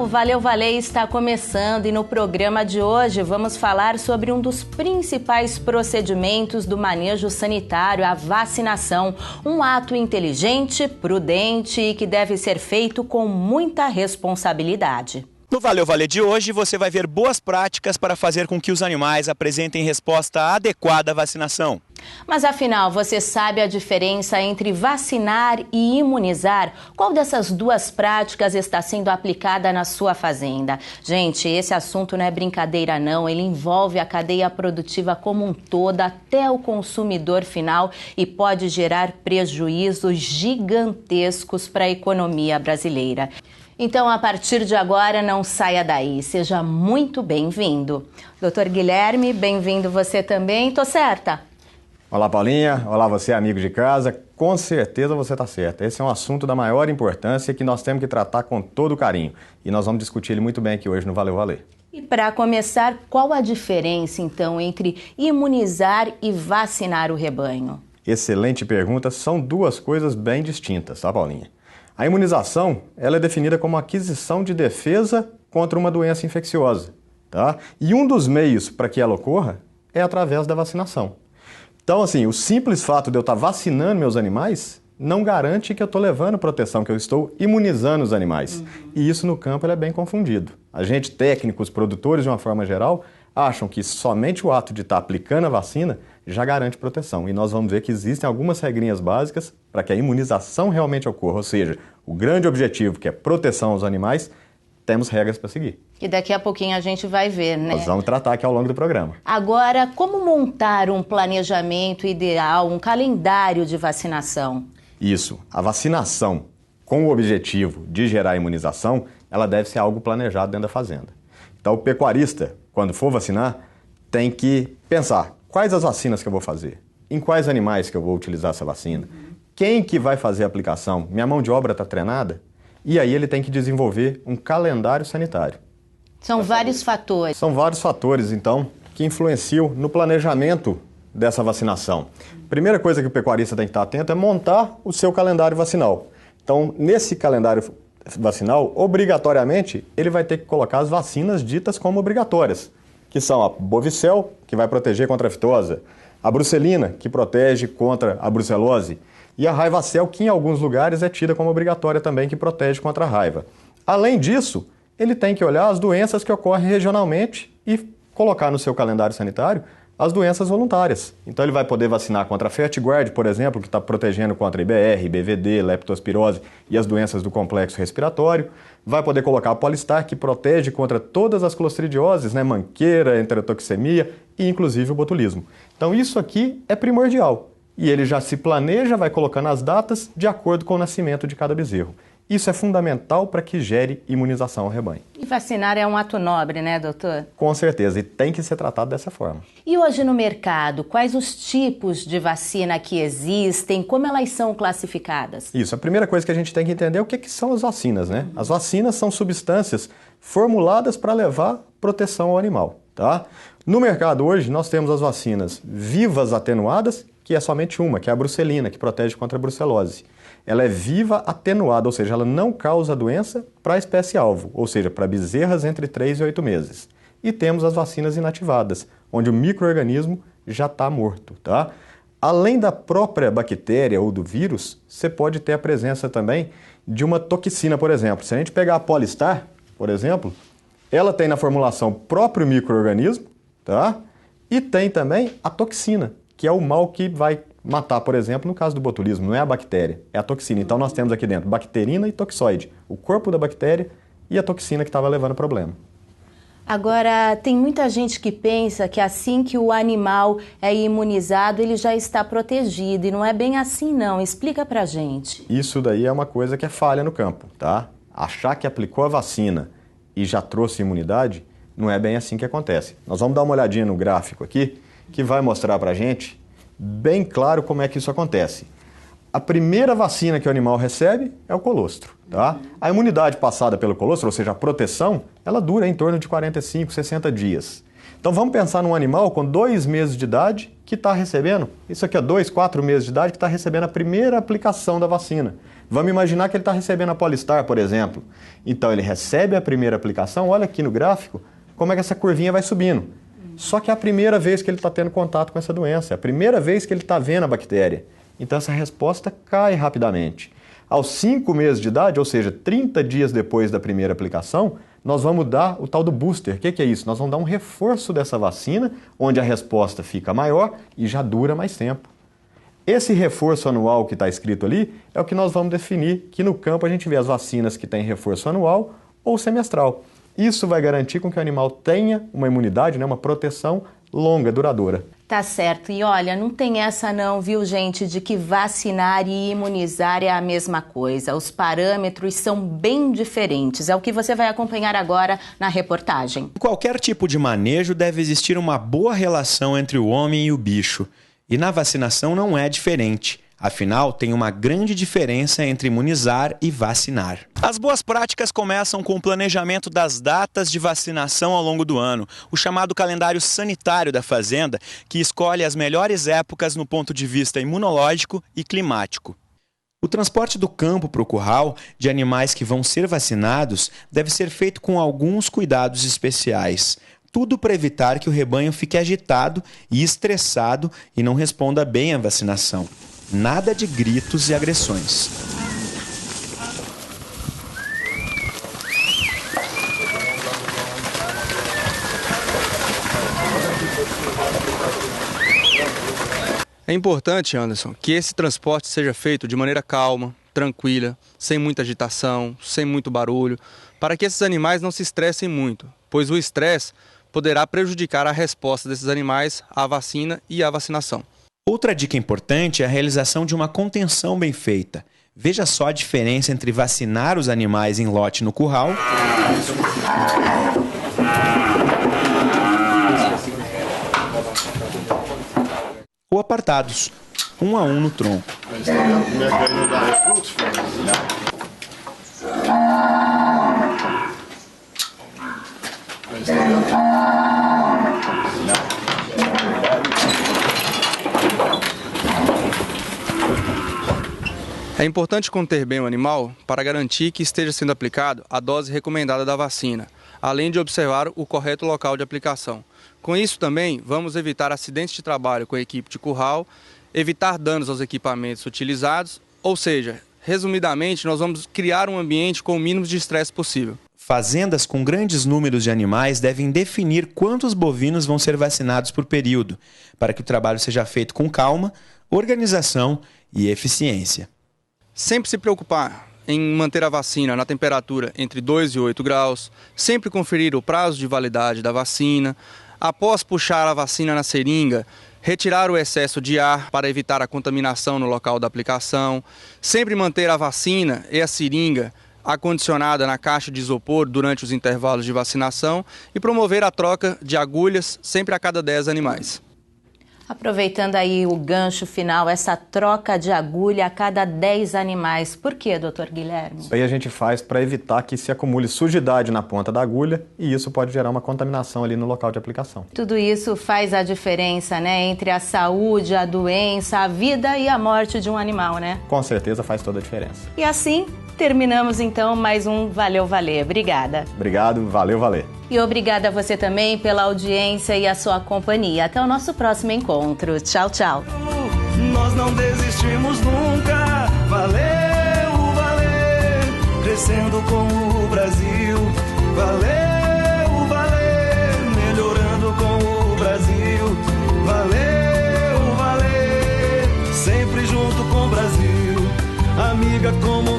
o Valeu Valer está começando e no programa de hoje vamos falar sobre um dos principais procedimentos do manejo sanitário, a vacinação. Um ato inteligente, prudente e que deve ser feito com muita responsabilidade. No Valeu Valer de hoje, você vai ver boas práticas para fazer com que os animais apresentem resposta adequada à vacinação. Mas afinal, você sabe a diferença entre vacinar e imunizar? Qual dessas duas práticas está sendo aplicada na sua fazenda? Gente, esse assunto não é brincadeira não, ele envolve a cadeia produtiva como um todo até o consumidor final e pode gerar prejuízos gigantescos para a economia brasileira. Então, a partir de agora, não saia daí. Seja muito bem-vindo. Doutor Guilherme, bem-vindo você também. Tô certa? Olá, Paulinha. Olá, você, amigo de casa. Com certeza você está certa. Esse é um assunto da maior importância que nós temos que tratar com todo carinho. E nós vamos discutir ele muito bem aqui hoje no Valeu Valer. E para começar, qual a diferença, então, entre imunizar e vacinar o rebanho? Excelente pergunta. São duas coisas bem distintas, tá, Paulinha? A imunização, ela é definida como aquisição de defesa contra uma doença infecciosa, tá? E um dos meios para que ela ocorra é através da vacinação. Então, assim, o simples fato de eu estar vacinando meus animais não garante que eu estou levando proteção, que eu estou imunizando os animais. E isso no campo é bem confundido. A gente, técnicos, produtores de uma forma geral, acham que somente o ato de estar aplicando a vacina já garante proteção. E nós vamos ver que existem algumas regrinhas básicas para que a imunização realmente ocorra. Ou seja, o grande objetivo, que é proteção aos animais, temos regras para seguir. E daqui a pouquinho a gente vai ver, né? Nós vamos tratar aqui ao longo do programa. Agora, como montar um planejamento ideal, um calendário de vacinação? Isso. A vacinação com o objetivo de gerar imunização, ela deve ser algo planejado dentro da fazenda. Então, o pecuarista, quando for vacinar, tem que pensar quais as vacinas que eu vou fazer, em quais animais que eu vou utilizar essa vacina, quem que vai fazer a aplicação, minha mão de obra está treinada? E aí ele tem que desenvolver um calendário sanitário. São vários fatores. São vários fatores, então, que influenciam no planejamento dessa vacinação. Primeira coisa que o pecuarista tem que estar atento é montar o seu calendário vacinal. Então, nesse calendário vacinal, obrigatoriamente, ele vai ter que colocar as vacinas ditas como obrigatórias, que são a Bovicel, que vai proteger contra a aftosa, a Brucelina, que protege contra a brucelose, e a Raivacel, que em alguns lugares é tida como obrigatória também, que protege contra a raiva. Além disso, ele tem que olhar as doenças que ocorrem regionalmente e colocar no seu calendário sanitário as doenças voluntárias. Então ele vai poder vacinar contra a FertGuard, por exemplo, que está protegendo contra IBR, BVD, leptospirose e as doenças do complexo respiratório. Vai poder colocar a Polistar, que protege contra todas as clostridioses, né, manqueira, enterotoxemia e inclusive o botulismo. Então isso aqui é primordial. E ele já se planeja, vai colocando as datas de acordo com o nascimento de cada bezerro. Isso é fundamental para que gere imunização ao rebanho. E vacinar é um ato nobre, né, doutor? Com certeza, e tem que ser tratado dessa forma. E hoje no mercado, quais os tipos de vacina que existem, como elas são classificadas? Isso, a primeira coisa que a gente tem que entender é o que são as vacinas, né? As vacinas são substâncias formuladas para levar proteção ao animal, tá? No mercado hoje, nós temos as vacinas vivas atenuadas, que é somente uma, que é a Brucelina, que protege contra a brucelose. Ela é viva atenuada, ou seja, ela não causa doença para a espécie-alvo, ou seja, para bezerras entre 3 e 8 meses. E temos as vacinas inativadas, onde o micro-organismo já está morto, tá? Além da própria bactéria ou do vírus, você pode ter a presença também de uma toxina, por exemplo. Se a gente pegar a Polistar, por exemplo, ela tem na formulação o próprio micro-organismo, tá? E tem também a toxina, que é o mal que vai matar, por exemplo, no caso do botulismo, não é a bactéria, é a toxina. Então nós temos aqui dentro bacterina e toxoide, o corpo da bactéria e a toxina que estava levando o problema. Agora, tem muita gente que pensa que assim que o animal é imunizado, ele já está protegido, e não é bem assim não. Explica pra gente. Isso daí é uma coisa que é falha no campo, tá? Achar que aplicou a vacina e já trouxe imunidade, não é bem assim que acontece. Nós vamos dar uma olhadinha no gráfico aqui, que vai mostrar pra gente bem claro como é que isso acontece. A primeira vacina que o animal recebe é o colostro, tá? A imunidade passada pelo colostro, ou seja, a proteção, ela dura em torno de 45, 60 dias. Então vamos pensar num animal com 2 meses de idade que está recebendo, isso aqui é 2, 4 meses de idade, que está recebendo a primeira aplicação da vacina. Vamos imaginar que ele está recebendo a Polistar, por exemplo. Então ele recebe a primeira aplicação, olha aqui no gráfico, como é que essa curvinha vai subindo. Só que é a primeira vez que ele está tendo contato com essa doença, é a primeira vez que ele está vendo a bactéria. Então essa resposta cai rapidamente. Aos 5 meses de idade, ou seja, 30 dias depois da primeira aplicação, nós vamos dar o tal do booster. O que é isso? Nós vamos dar um reforço dessa vacina, onde a resposta fica maior e já dura mais tempo. Esse reforço anual que está escrito ali é o que nós vamos definir, que no campo a gente vê as vacinas que têm reforço anual ou semestral. Isso vai garantir com que o animal tenha uma imunidade, né, uma proteção longa, duradoura. Tá certo. E olha, não tem essa não, viu, gente, de que vacinar e imunizar é a mesma coisa. Os parâmetros são bem diferentes. É o que você vai acompanhar agora na reportagem. Em qualquer tipo de manejo deve existir uma boa relação entre o homem e o bicho. E na vacinação não é diferente. Afinal, tem uma grande diferença entre imunizar e vacinar. As boas práticas começam com o planejamento das datas de vacinação ao longo do ano, o chamado calendário sanitário da fazenda, que escolhe as melhores épocas no ponto de vista imunológico e climático. O transporte do campo para o curral de animais que vão ser vacinados deve ser feito com alguns cuidados especiais. Tudo para evitar que o rebanho fique agitado e estressado e não responda bem à vacinação. Nada de gritos e agressões. É importante, Anderson, que esse transporte seja feito de maneira calma, tranquila, sem muita agitação, sem muito barulho, para que esses animais não se estressem muito, pois o estresse poderá prejudicar a resposta desses animais à vacina e à vacinação. Outra dica importante é a realização de uma contenção bem feita. Veja só a diferença entre vacinar os animais em lote no curral ou apartados, um a um no tronco. É importante conter bem o animal para garantir que esteja sendo aplicado a dose recomendada da vacina, além de observar o correto local de aplicação. Com isso também, vamos evitar acidentes de trabalho com a equipe de curral, evitar danos aos equipamentos utilizados, ou seja, resumidamente, nós vamos criar um ambiente com o mínimo de estresse possível. Fazendas com grandes números de animais devem definir quantos bovinos vão ser vacinados por período, para que o trabalho seja feito com calma, organização e eficiência. Sempre se preocupar em manter a vacina na temperatura entre 2 e 8 graus, sempre conferir o prazo de validade da vacina, após puxar a vacina na seringa, retirar o excesso de ar para evitar a contaminação no local da aplicação, sempre manter a vacina e a seringa acondicionada na caixa de isopor durante os intervalos de vacinação e promover a troca de agulhas sempre a cada 10 animais. Aproveitando aí o gancho final, essa troca de agulha a cada 10 animais. Por quê, doutor Guilherme? Isso aí a gente faz para evitar que se acumule sujidade na ponta da agulha e isso pode gerar uma contaminação ali no local de aplicação. Tudo isso faz a diferença, né, entre a saúde, a doença, a vida e a morte de um animal, né? Com certeza faz toda a diferença. E assim, terminamos então mais um Valeu Valer. Obrigada. Obrigado, valeu, valer. E obrigada a você também pela audiência e a sua companhia. Até o nosso próximo encontro. Tchau, tchau. Nós não desistimos nunca. Valeu, valeu. Crescendo com o Brasil. Valeu, valeu. Melhorando com o Brasil. Valeu, valeu. Sempre junto com o Brasil. Amiga como